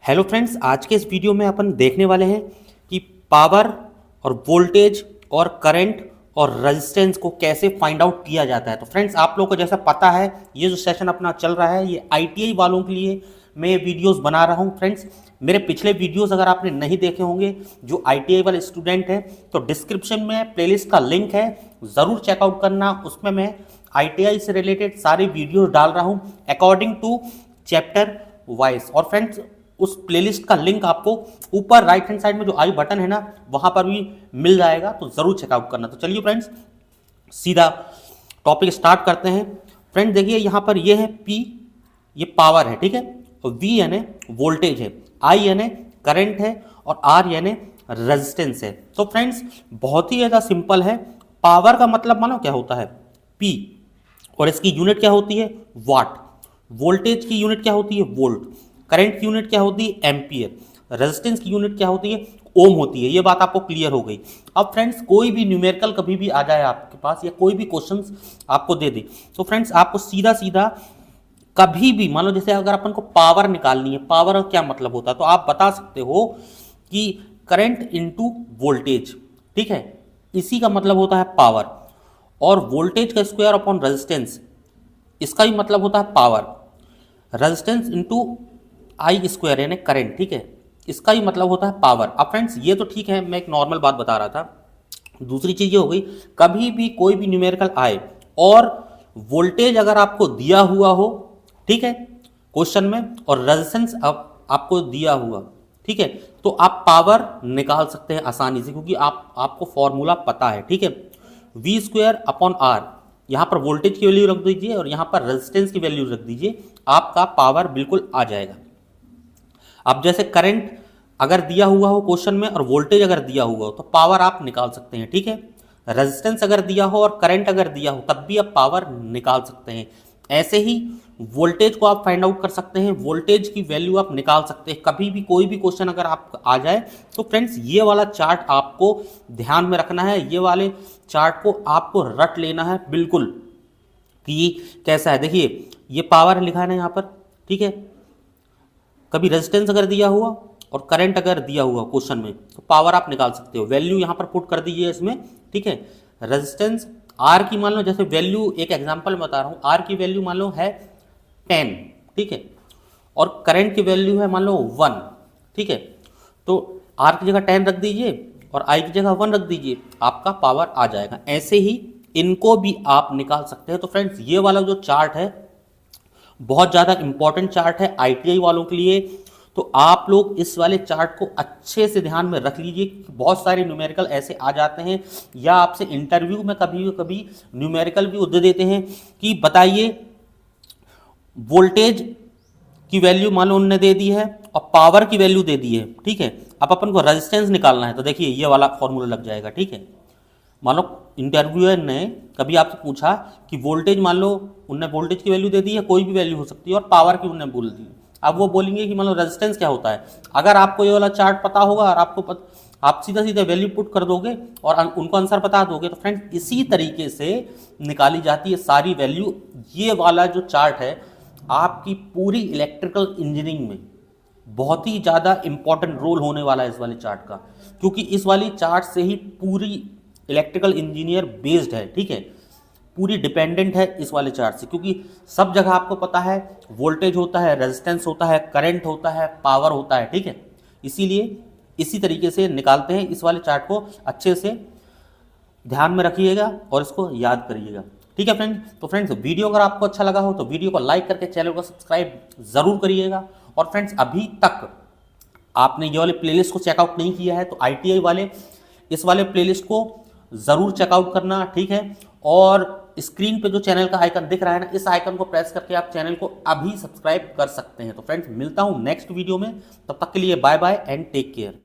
Hello friends, आज के इस वीडियो में अपन देखने वाले हैं कि पावर और वोल्टेज और करंट और रेजिस्टेंस को कैसे फाइंड आउट किया जाता है। तो फ्रेंड्स, आप लोगों को जैसा पता है, ये जो सेशन अपना चल रहा है ये आईटीआई वालों के लिए मैं ये वीडियोस बना रहा हूँ। फ्रेंड्स, मेरे पिछले वीडियोस अगर आपने नहीं देखे होंगे जो आईटीआई वाले स्टूडेंट हैं, तो डिस्क्रिप्शन में प्लेलिस्ट का लिंक है, ज़रूर चेकआउट करना। उसमें मैं आईटीआई से रिलेटेड सारे वीडियोस डाल रहा हूँ अकॉर्डिंग टू चैप्टर वाइज। और फ्रेंड्स, उस प्लेलिस्ट का लिंक आपको ऊपर राइट हैंड साइड में जो आई बटन है ना, वहां पर भी मिल जाएगा, तो जरूर चेकआउट करना। तो चलिए फ्रेंड्स, सीधा टॉपिक स्टार्ट करते हैं। फ्रेंड्स देखिए, यहां पर ये है पी, ये पावर है, ठीक है, और वी यानी वोल्टेज है, आई यानी करंट है, और आर यानी रेजिस्टेंस है। तो फ्रेंड्स, बहुत ही ज़्यादा सिंपल है। पावर का मतलब मानो क्या होता है, पी, और इसकी यूनिट क्या होती है, वाट। वोल्टेज की यूनिट क्या होती है, वोल्ट। करंट की यूनिट क्या होती है, एम्पियर। रेजिस्टेंस की यूनिट क्या होती है, ओम होती है। ये बात आपको क्लियर हो गई। अब फ्रेंड्स, कोई भी न्यूमेरिकल कभी भी आ जाए आपके पास, या कोई भी क्वेश्चंस आपको दे दे, तो फ्रेंड्स आपको सीधा सीधा कभी भी मान लो, जैसे अगर अपन को पावर निकालनी है, पावर का क्या मतलब होता है, तो आप बता सकते हो कि करंट इंटू वोल्टेज, ठीक है, इसी का मतलब होता है पावर। और वोल्टेज का स्क्वायर अपॉन रेजिस्टेंस, इसका भी मतलब होता है पावर। रेजिस्टेंस इंटू आई स्क्वायर यानी करंट, ठीक है, इसका ही मतलब होता है पावर। अब फ्रेंड्स, ये तो ठीक है, मैं एक नॉर्मल बात बता रहा था। दूसरी चीज ये हो गई, कभी भी कोई भी न्यूमेरिकल आए और वोल्टेज अगर आपको दिया हुआ हो, ठीक है, क्वेश्चन में, और रेजिस्टेंस आपको दिया हुआ, ठीक है, तो आप पावर निकाल सकते हैं आसानी से, क्योंकि आपको फॉर्मूला पता है, ठीक है। वी स्क्वायर अपॉन आर, यहां पर वोल्टेज की वैल्यू रख दीजिए और यहां पर रेजिस्टेंस की वैल्यू रख दीजिए, आपका पावर बिल्कुल आ जाएगा। अब जैसे करंट अगर दिया हुआ हो क्वेश्चन में और वोल्टेज अगर दिया हुआ हो, तो पावर आप निकाल सकते हैं, ठीक है। रेजिस्टेंस अगर दिया हो और करंट अगर दिया हो, तब भी आप पावर निकाल सकते हैं। ऐसे ही वोल्टेज को आप फाइंड आउट कर सकते हैं, वोल्टेज की वैल्यू आप निकाल सकते हैं। कभी भी कोई भी क्वेश्चन अगर आप आ जाए, तो फ्रेंड्स ये वाला चार्ट आपको ध्यान में रखना है, ये वाले चार्ट को आपको रट लेना है बिल्कुल कि कैसा है। देखिए, ये पावर लिखा है ना यहाँ पर, ठीक है। कभी रेजिस्टेंस अगर दिया हुआ और करंट अगर दिया हुआ क्वेश्चन में, तो पावर आप निकाल सकते हो। वैल्यू यहाँ पर पुट कर दीजिए इसमें, ठीक है। रेजिस्टेंस आर की मान लो, जैसे वैल्यू एक एग्जांपल में बता रहा हूँ, आर की वैल्यू मान लो है 10, ठीक है, और करंट की वैल्यू है मान लो 1, ठीक है। तो आर की जगह 10 रख दीजिए और आई की जगह 1 रख दीजिए, आपका पावर आ जाएगा। ऐसे ही इनको भी आप निकाल सकते हैं। तो फ्रेंड्स, ये वाला जो चार्ट है बहुत ज़्यादा इंपॉर्टेंट चार्ट है आईटीआई वालों के लिए। तो आप लोग इस वाले चार्ट को अच्छे से ध्यान में रख लीजिए। बहुत सारे न्यूमेरिकल ऐसे आ जाते हैं, या आपसे इंटरव्यू में कभी कभी न्यूमेरिकल भी दे देते हैं कि बताइए वोल्टेज की वैल्यू मान लो उन्होंने दे दी है और पावर की वैल्यू दे दी है, ठीक है। अब अपन को रेजिस्टेंस निकालना है, तो देखिए ये वाला फॉर्मूला लग जाएगा, ठीक है। मान लो इंटरव्यूअर ने कभी आपसे पूछा कि वोल्टेज, मान लो उनने वोल्टेज की वैल्यू दे दी है, कोई भी वैल्यू हो सकती है, और पावर की उन्होंने बोल दी। अब वो बोलेंगे कि मान लो रेजिस्टेंस क्या होता है। अगर आपको ये वाला चार्ट पता होगा और आप सीधा सीधा वैल्यू पुट कर दोगे और उनको आंसर बता दोगे, तो फ्रेंड्स इसी तरीके से निकाली जाती है सारी वैल्यू। ये वाला जो चार्ट है आपकी पूरी इलेक्ट्रिकल इंजीनियरिंग में बहुत ही ज़्यादा इंपॉर्टेंट रोल होने वाला है इस वाले चार्ट का, क्योंकि इस वाली चार्ट से ही पूरी इलेक्ट्रिकल इंजीनियर बेस्ड है, ठीक है, पूरी डिपेंडेंट है इस वाले चार्ट से। क्योंकि सब जगह आपको पता है वोल्टेज होता है, रेजिस्टेंस होता है, करंट होता है, पावर होता है, ठीक है। इसीलिए इसी तरीके से निकालते हैं। इस वाले चार्ट को अच्छे से ध्यान में रखिएगा और इसको याद करिएगा, ठीक है फ्रेंड्स। तो फ्रेंड्स, वीडियो अगर आपको अच्छा लगा हो तो वीडियो को लाइक करके चैनल को सब्सक्राइब जरूर करिएगा। और फ्रेंड्स, अभी तक आपने ये वाले प्लेलिस्ट को चेकआउट नहीं किया है, तो आईटीआई वाले इस वाले प्लेलिस्ट को ज़रूर चेकआउट करना, ठीक है। और स्क्रीन पे जो चैनल का आइकन दिख रहा है ना, इस आइकन को प्रेस करके आप चैनल को अभी सब्सक्राइब कर सकते हैं। तो फ्रेंड्स, मिलता हूँ नेक्स्ट वीडियो में, तब तक के लिए bye bye and take care.